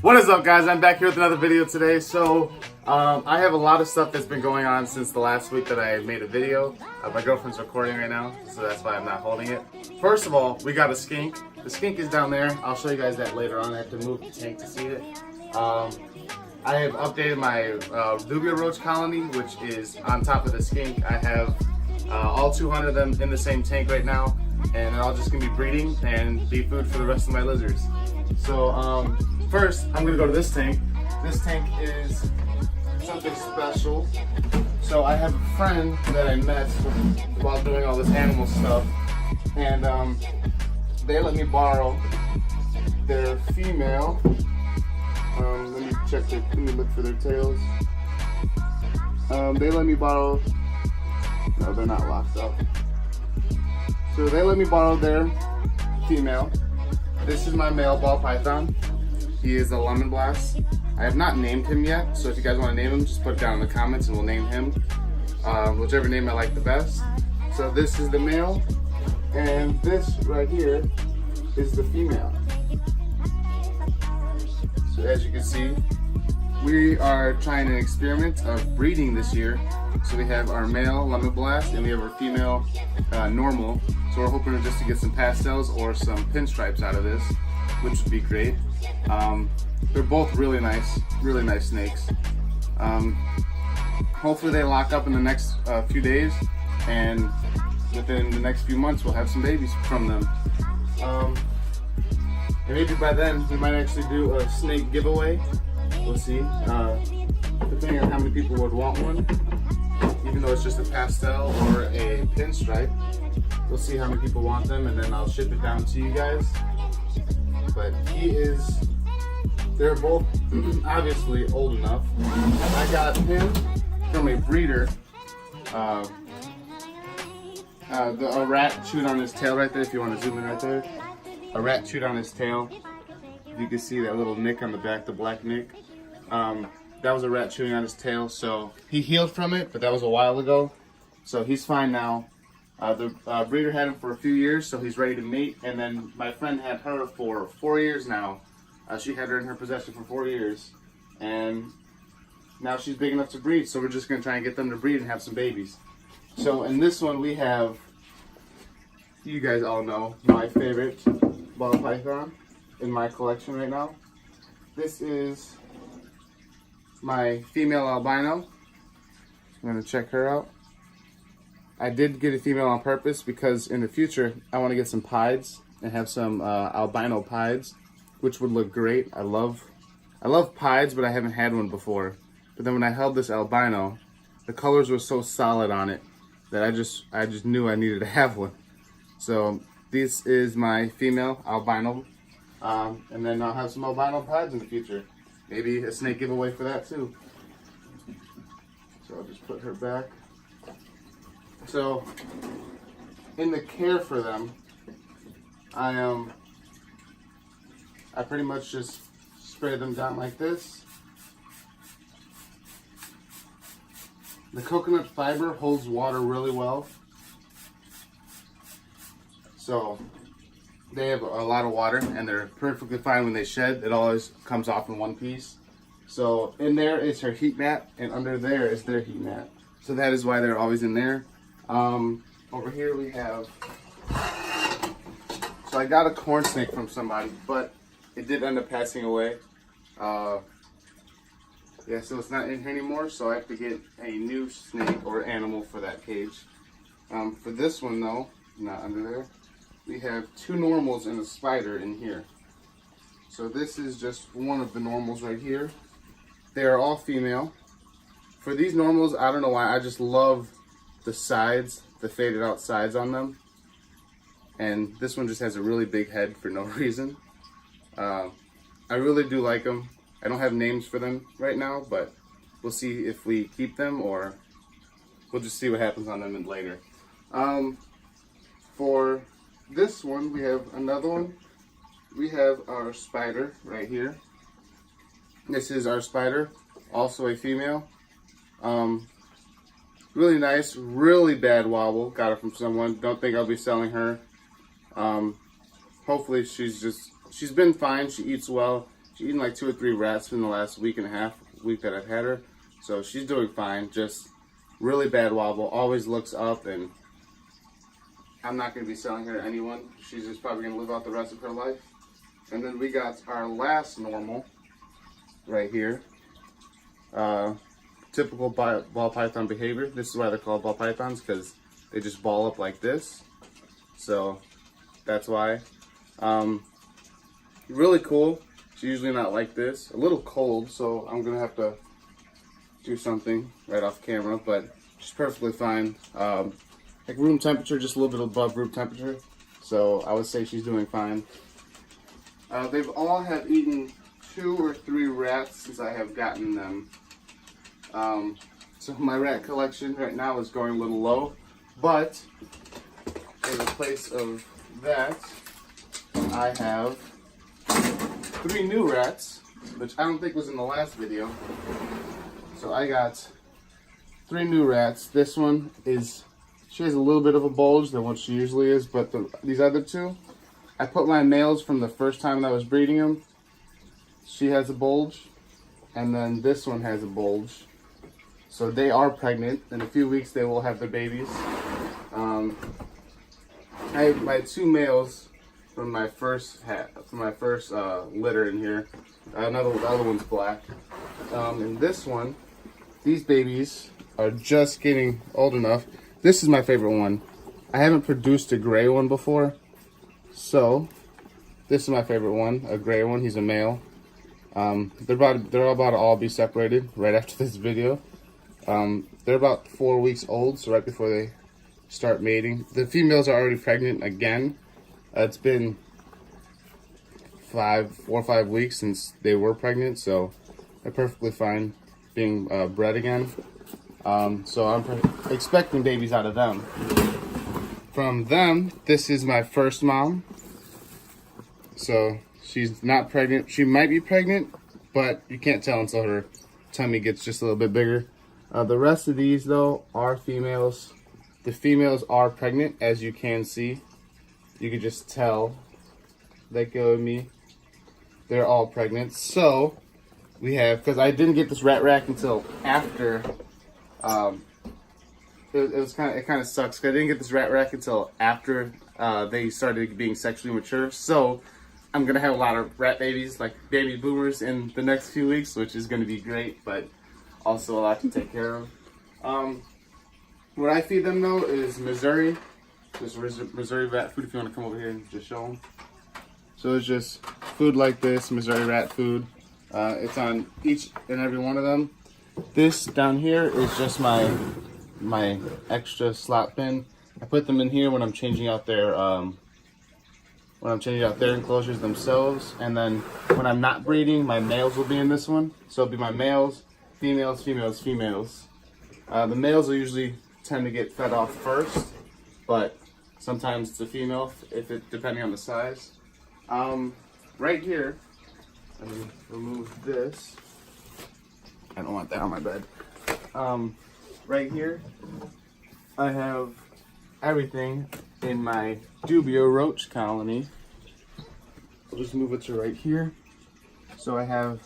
What is up, guys? I'm back here with another video today. So I have a lot of stuff that's been going on since the last week that I made a video. My girlfriend's recording right now, so that's why I'm not holding it. First of all, we got a skink. The skink is down there. I'll show you guys that later on. I have to move the tank to see it. I have updated my dubia roach colony, which is on top of the skink. I have all 200 of them in the same tank right now, and they're all just gonna be breeding and be food for the rest of my lizards. So first, I'm gonna go to this tank. This tank is something special. So I have a friend that I met while doing all this animal stuff, and they let me borrow their female. Let me check their, let me look for their tails. They let me borrow, no, they're not locked up. So they let me borrow their female. This is my Mailball Python. He is a lemon blast. I have not named him yet, so if you guys want to name him, just put it down in the comments and we'll name him. Whichever name I like the best. So this is the male, and this right here is the female. So as you can see, we are trying an experiment of breeding this year. So we have our male lemon blast and we have our female normal. So we're hoping just to get some pastels or some pinstripes out of this, which would be great. They're both really nice snakes. Hopefully they lock up in the next few days, and within the next few months we'll have some babies from them. And maybe by then we might actually do a snake giveaway. We'll see, depending on how many people would want one. Even though it's just a pastel or a pinstripe, we'll see how many people want them, and then I'll ship it down to you guys. But they're both obviously old enough. I got him from a breeder. A rat chewed on his tail right there, if you want to zoom in right there. A rat chewed on his tail. You can see that little nick on the back, the black nick. That was a rat chewing on his tail, so he healed from it, but that was a while ago. So he's fine now. The breeder had him for a few years, so he's ready to mate. And then my friend had her for 4 years now. She had her in her possession for 4 years, and now she's big enough to breed. So we're just gonna try and get them to breed and have some babies. So in this one we have, you guys all know, my favorite ball python in my collection right now. This is my female albino. I'm gonna check her out. I did get a female on purpose because in the future I want to get some pieds and have some albino pieds, which would look great. I love pieds, but I haven't had one before. But then when I held this albino, the colors were so solid on it that I just knew I needed to have one. So this is my female albino, and then I'll have some albino pieds in the future. Maybe a snake giveaway for that too. So I'll just put her back. So in the care for them, I pretty much just spray them down like this. The coconut fiber holds water really well, so they have a lot of water and they're perfectly fine when they shed. It always comes off in one piece. So in there is her heat mat, and under there is their heat mat. So that is why they're always in there. Over here we have, so I got a corn snake from somebody, but it did end up passing away. Yeah, so it's not in here anymore, so I have to get a new snake or animal for that cage. For this one though, not under there, we have 2 normals and a spider in here. So this is just one of the normals right here. They are all female. For these normals, I don't know why, I just love the sides, the faded out sides on them. And this one just has a really big head for no reason. I really do like them. I don't have names for them right now, but we'll see if we keep them or we'll just see what happens on them later. For this one, we have another one. We have our spider right here. This is our spider, also a female. Really nice, really bad wobble. Got her from someone. Don't think I'll be selling her. Hopefully she's been fine. She eats well. She's eaten like 2 or 3 rats in the last week and a half, week that I've had her. So she's doing fine, just really bad wobble, always looks up, and I'm not going to be selling her to anyone. She's just probably going to live out the rest of her life. And then we got our last normal right here. Typical ball python behavior. This is why they're called ball pythons, because they just ball up like this. So that's why. Really cool. It's usually not like this. A little cold, so I'm gonna have to do something right off camera, but she's perfectly fine. Like room temperature, just a little bit above room temperature. So I would say she's doing fine. They've all have eaten 2 or 3 rats since I have gotten them. So my rat collection right now is going a little low, but in place of that, I have 3 new rats, which I don't think was in the last video. So I got 3 new rats. This one she has a little bit of a bulge than what she usually is, but these other 2, I put my males from the first time that I was breeding them. She has a bulge, and then this one has a bulge. So they are pregnant. In a few weeks, they will have their babies. I have my 2 males from my first litter in here. The other one's black. And this one, these babies are just getting old enough. This is my favorite one. I haven't produced a gray one before, so this is my favorite one, a gray one. He's a male. They're about to all be separated right after this video. They're about 4 weeks old, so right before they start mating. The females are already pregnant again. It's been 4 or 5 weeks since they were pregnant, so they're perfectly fine being bred again. So I'm expecting babies out of them. From them, this is my first mom. So she's not pregnant. She might be pregnant, but you can't tell until her tummy gets just a little bit bigger. The rest of these, though, are females. The females are pregnant, as you can see. You can just tell. Let go of me. They're all pregnant. So we have, because I didn't get this rat rack until after. It kind of sucks because I didn't get this rat rack until after they started being sexually mature. So I'm gonna have a lot of rat babies, like baby boomers, in the next few weeks, which is gonna be great, but also a lot to take care of. What I feed them though is Missouri. Just Missouri rat food. If you want to come over here and just show them. So it's just food like this, Missouri rat food. It's on each and every one of them. This down here is just my extra slot bin. I put them in here when I'm changing out their enclosures themselves, and then when I'm not breeding, my males will be in this one. So it'll be my males, females, females, females. The males will usually tend to get fed off first, but sometimes it's a female depending on the size. Right here, let me remove this. I don't want that on my bed. Right here, I have everything in my Dubio roach colony. I'll just move it to right here. So I have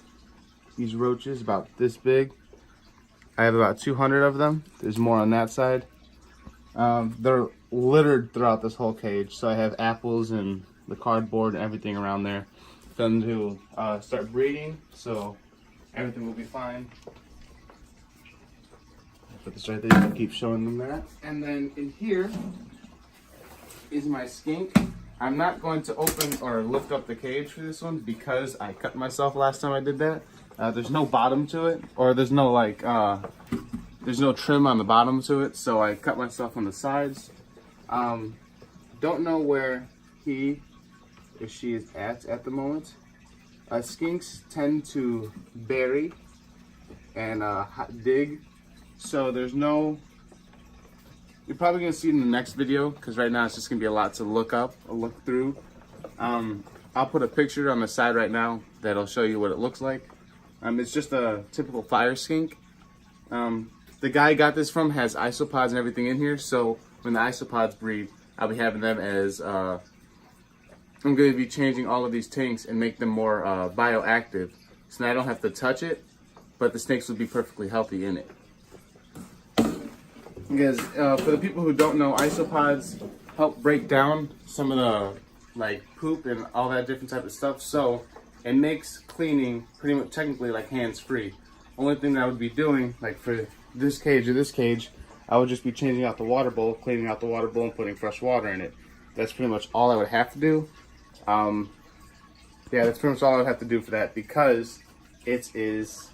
these roaches about this big. I have about 200 of them. There's more on that side. They're littered throughout this whole cage. So I have apples and the cardboard and everything around there for them to start breeding. So everything will be fine. Put this right there, you can keep showing them that. And then in here is my skink. I'm not going to open or lift up the cage for this one because I cut myself last time I did that. There's no bottom to it, or there's no there's no trim on the bottom to it, so I cut myself on the sides. Don't know where he or she is at the moment. Skinks tend to bury and dig. So there's no, you're probably gonna see it in the next video because right now it's just gonna be a lot to look up or look through. I'll put a picture on the side right now that'll show you what it looks like. It's just a typical fire skink. The guy I got this from has isopods and everything in here, so when the isopods breed, I'll be having them as I'm going to be changing all of these tanks and make them more bioactive. So now I don't have to touch it, but the snakes will be perfectly healthy in it. Because for the people who don't know, isopods help break down some of the like poop and all that different type of stuff. So it makes cleaning pretty much technically like hands-free. Only thing that I would be doing, like for this cage or this cage, I would just be changing out the water bowl, cleaning out the water bowl, and putting fresh water in it. That's pretty much all I would have to do. Yeah, that's pretty much all I would have to do for that, because it is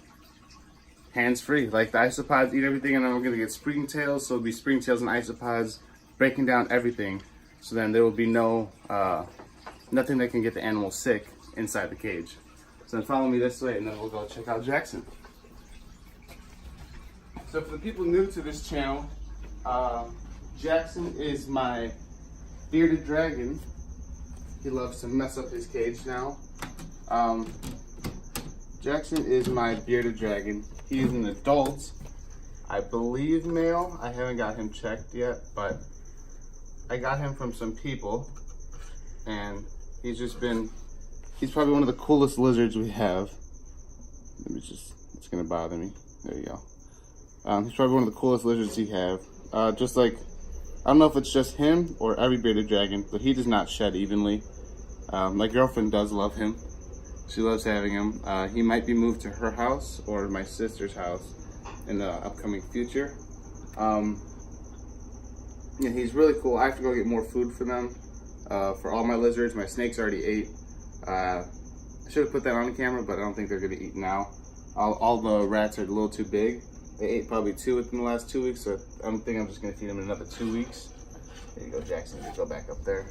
hands-free. Like the isopods eat everything, and then we're gonna get springtails, so it'll be springtails and isopods breaking down everything. So then there will be no nothing that can get the animal sick inside the cage. So then follow me this way, and then we'll go check out Jackson. So for the people new to this channel, Jackson is my bearded dragon. He loves to mess up his cage now. Jackson is my bearded dragon. He is an adult, I believe male. I haven't got him checked yet, but I got him from some people, and he's probably one of the coolest lizards we have. It's gonna bother me. There you go. He's probably one of the coolest lizards we have. Just like, I don't know if it's just him or every bearded dragon, but he does not shed evenly. My girlfriend does love him. She loves having him. He might be moved to her house or my sister's house in the upcoming future. Yeah, he's really cool. I have to go get more food for them. For all my lizards, my snakes already ate. I should have put that on the camera, but I don't think they're gonna eat now. All the rats are a little too big. They ate probably 2 within the last 2 weeks, so I'm thinking I'm just gonna feed them in another 2 weeks. There you go, Jackson, just go back up there.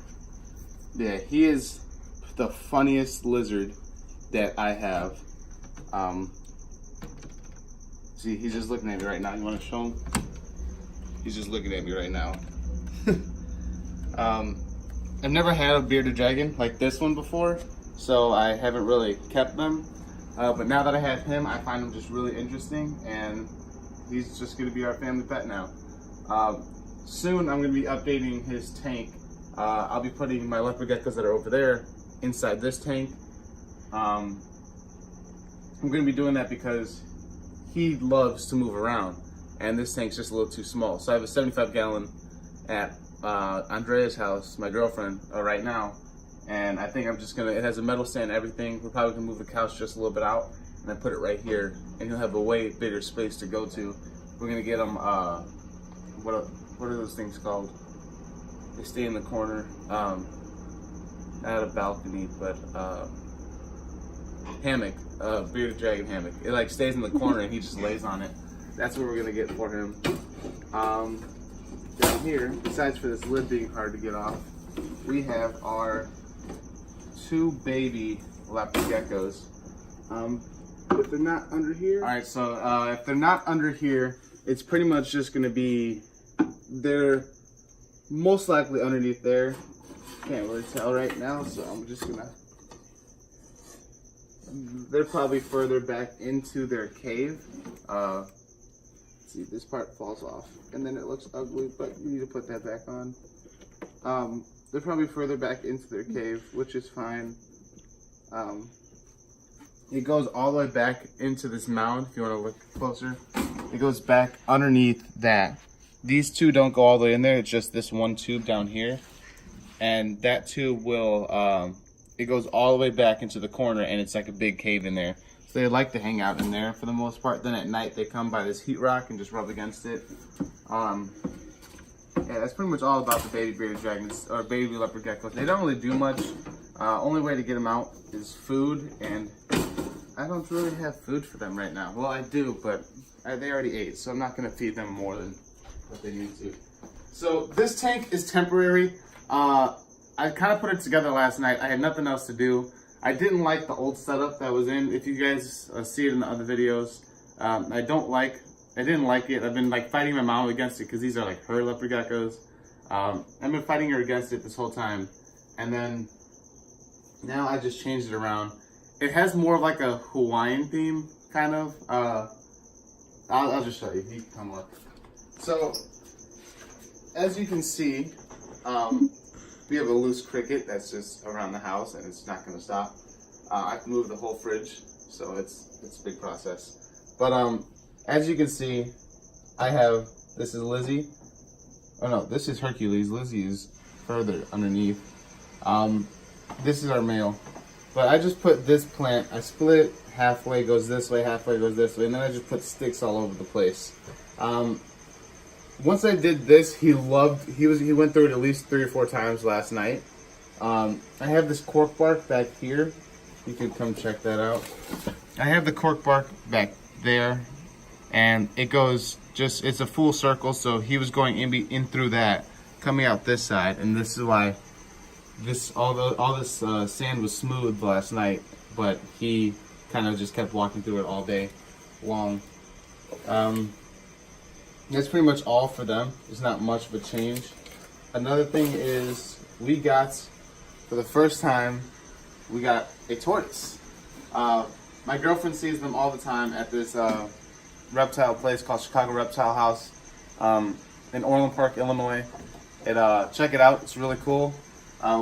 Yeah, he is the funniest lizard that I have. See, he's just looking at me right now. You wanna show him? He's just looking at me right now. I've never had a bearded dragon like this one before, so I haven't really kept them. But now that I have him, I find him just really interesting, and he's just gonna be our family pet now. Soon I'm gonna be updating his tank. I'll be putting my leopard geckos that are over there inside this tank. I'm gonna be doing that because he loves to move around, and this tank's just a little too small. So I have a 75-gallon at Andrea's house, my girlfriend, right now. And I think I'm just gonna, it has a metal stand and everything. We're probably gonna move the couch just a little bit out and then put it right here, and he'll have a way bigger space to go to. We're gonna get him, what are those things called? They stay in the corner, not a balcony, but hammock, bearded dragon hammock. It like stays in the corner and he just lays on it. That's what we're gonna get for him. Down here, besides for this lid being hard to get off, we have our 2 baby leopard geckos. If they're not under here, all right. So if they're not under here, it's pretty much just gonna be, they're most likely underneath there. Can't really tell right now, so I'm just gonna. They're probably further back into their cave. See, this part falls off, and then it looks ugly, but you need to put that back on. They're probably further back into their cave, which is fine. It goes all the way back into this mound, if you want to look closer. It goes back underneath that. These 2 don't go all the way in there, it's just this one tube down here. And that tube will, it goes all the way back into the corner, and it's like a big cave in there. So they like to hang out in there for the most part. Then at night they come by this heat rock and just rub against it. Yeah, that's pretty much all about the baby bearded dragons, or baby leopard geckos. They don't really do much. Only way to get them out is food, and I don't really have food for them right now. Well, I do, but they already ate, so I'm not gonna feed them more than what they need to. So this tank is temporary. I kind of put it together last night. I had nothing else to do. I didn't like the old setup that was in. If you guys see it in the other videos, I didn't like it. I've been like fighting my mom against it because these are like her leopard geckos. I've been fighting her against it this whole time, and then now I just changed it around. It has more of like a Hawaiian theme, kind of. I'll just show you. You can come look. So, as you can see, we have a loose cricket that's just around the house and it's not going to stop. I have to move the whole fridge, so it's a big process. But as you can see, I have, this is Lizzie. Oh no, this is Hercules. Lizzie is further underneath. This is our male. But I just put this plant, I split it halfway, goes this way, halfway goes this way, and then I just put sticks all over the place. Once I did this, he went through it at least 3 or 4 times last night. I have this cork bark back here. You can come check that out. I have the cork bark back there, and it goes just, it's a full circle, so he was going in through that, coming out this side, and this is why all this sand was smooth last night, but he kind of just kept walking through it all day long. That's pretty much all for them. There's not much of a change. Another thing is we got, for the first time, we got a tortoise. My girlfriend sees them all the time at this reptile place called Chicago Reptile House in Orland Park, Illinois. Check it out, it's really cool.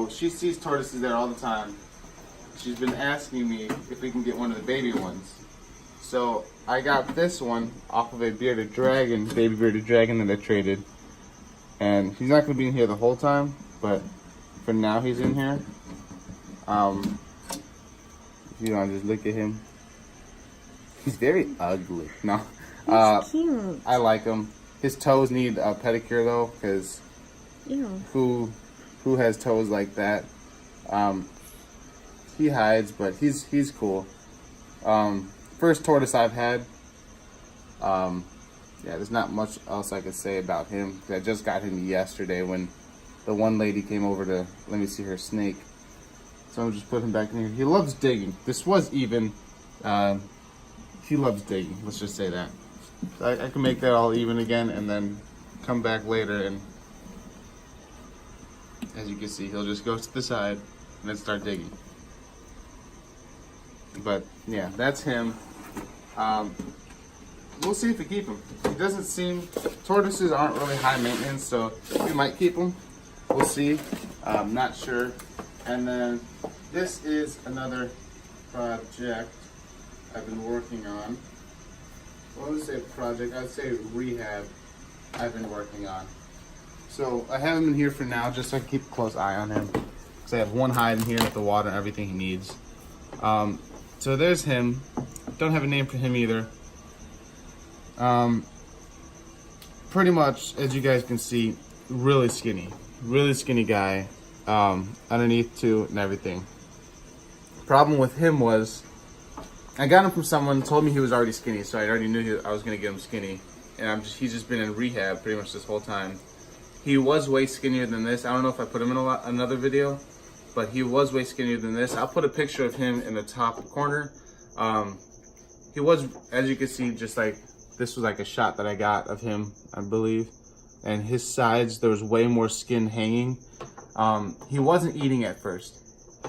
She sees tortoises there all the time. She's been asking me if we can get one of the baby ones. So I got this one off of a bearded dragon, baby bearded dragon that I traded. And he's not going to be in here the whole time, but for now he's in here. If you want to just look at him. He's very ugly. No. He's cute. I like him. His toes need a pedicure though, because who has toes like that? He hides, but he's cool. First tortoise I've had. Yeah, there's not much else I could say about him. I just got him yesterday when the one lady came over to let me see her snake. So I'm just put him back in here. He loves digging. This was even. He loves digging. Let's just say that. So I can make that all even again and then come back later, and as you can see, he'll just go to the side and then start digging. But yeah, that's him. We'll see if we keep him. He doesn't seem, tortoises aren't really high maintenance, so we might keep him. We'll see. I'm not sure. And then this is another project I've been working on. Well, I would say project, I'd say rehab I've been working on. So I have him in here for now, just so I can keep a close eye on him. Because I have one hide in here with the water and everything he needs. So there's him. Don't have a name for him either. Pretty much, as you guys can see, really skinny guy, underneath too and everything. Problem with him was, I got him from someone told me he was already skinny, so I already knew I was gonna get him skinny, and he's just been in rehab pretty much this whole time. He was way skinnier than this. I don't know if I put him in another video, but he was way skinnier than this. I'll put a picture of him in the top corner. He was, as you can see, just like, this was like a shot that I got of him, I believe. And his sides, there was way more skin hanging. He wasn't eating at first.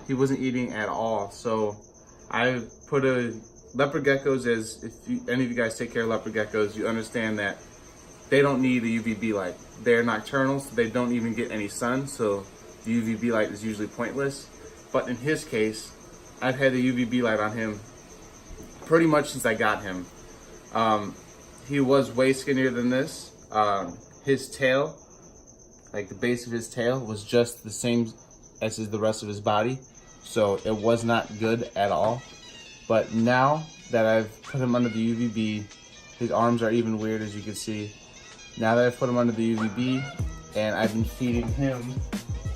He wasn't eating at all. So I put leopard geckos, as if any of you guys take care of leopard geckos, you understand that they don't need a UVB light. They're nocturnal, so they don't even get any sun. So the UVB light is usually pointless. But in his case, I've had the UVB light on him pretty much since I got him. He was way skinnier than this. His tail, like the base of his tail, was just the same as the rest of his body. So it was not good at all. But now that I've put him under the UVB, his arms are even weird, as you can see. Now that I've put him under the UVB and I've been feeding him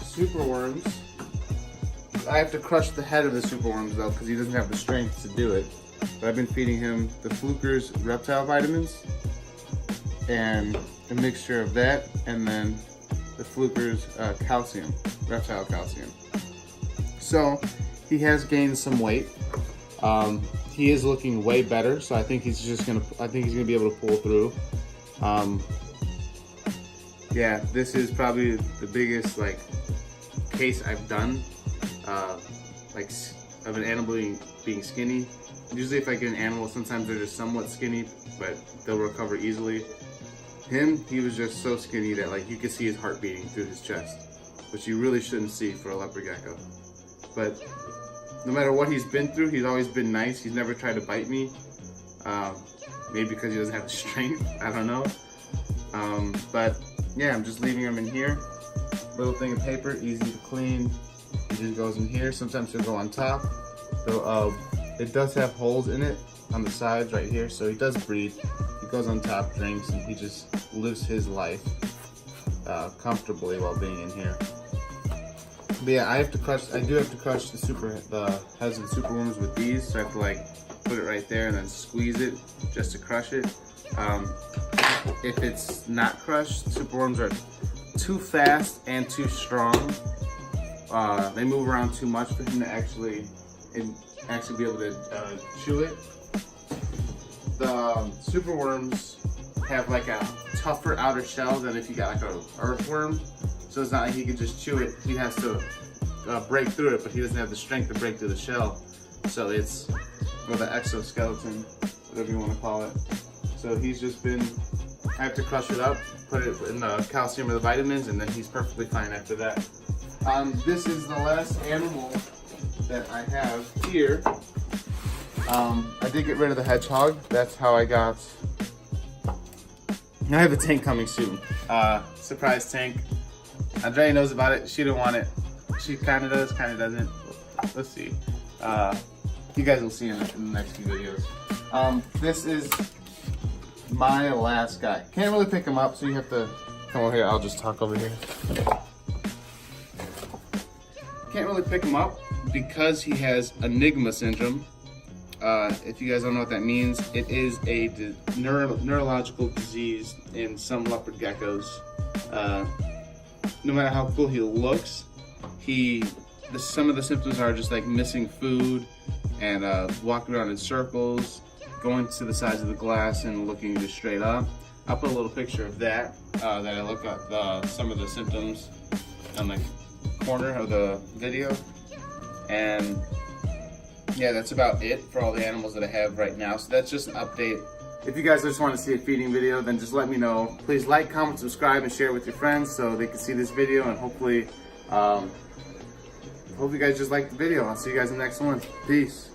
super worms. I have to crush the head of the super worms though, because he doesn't have the strength to do it. But I've been feeding him the Fluker's reptile vitamins and a mixture of that, and then the Fluker's calcium, reptile calcium. So he has gained some weight. He is looking way better, so I think he's gonna be able to pull through. Yeah, this is probably the biggest case I've done, of an animal being skinny. Usually if I get an animal, sometimes they're just somewhat skinny, but they'll recover easily. Him, he was just so skinny that you could see his heart beating through his chest. which you really shouldn't see for a leopard gecko. But no matter what he's been through, he's always been nice. He's never tried to bite me. Maybe because he doesn't have the strength, I don't know. But yeah, I'm just leaving him in here. Little thing of paper, easy to clean. He just goes in here. Sometimes he'll go on top. So it does have holes in it on the sides right here, so he does breathe. He goes on top, drinks, and he just lives his life comfortably while being in here. But yeah, I do have to crush the heads of the superworms with these, so I have to like put it right there and then squeeze it just to crush it. If it's not crushed, superworms are too fast and too strong. They move around too much for him to actually be able to chew it. The superworms have like a tougher outer shell than if you got like an earthworm. So it's not like he can just chew it. He has to break through it, but he doesn't have the strength to break through the shell. So it's, or the exoskeleton, whatever you want to call it. So he's just been, I have to crush it up, put it in the calcium or the vitamins, and then he's perfectly fine after that. This is the last animal that I have here. I did get rid of the hedgehog. That's how I got. I have a tank coming soon. Surprise tank. Andrea knows about it. She didn't want it. She kind of does, kind of doesn't. Let's see. You guys will see in the next few videos. This is my last guy. Can't really pick him up, so you have to come over here. I'll just talk over here. Can't really pick him up because he has Enigma syndrome. If you guys don't know what that means, it is a neurological disease in some leopard geckos. No matter how cool he looks, some of the symptoms are just like missing food and walking around in circles, going to the sides of the glass and looking just straight up. I'll put a little picture of that that I look at some of the symptoms on the corner of the video. And yeah, that's about it for all the animals that I have right now. So that's just an update. If you guys just want to see a feeding video, then just let me know. Please like, comment, subscribe, and share with your friends so they can see this video, and hopefully, hope you guys just like the video. I'll see you guys in the next one. Peace.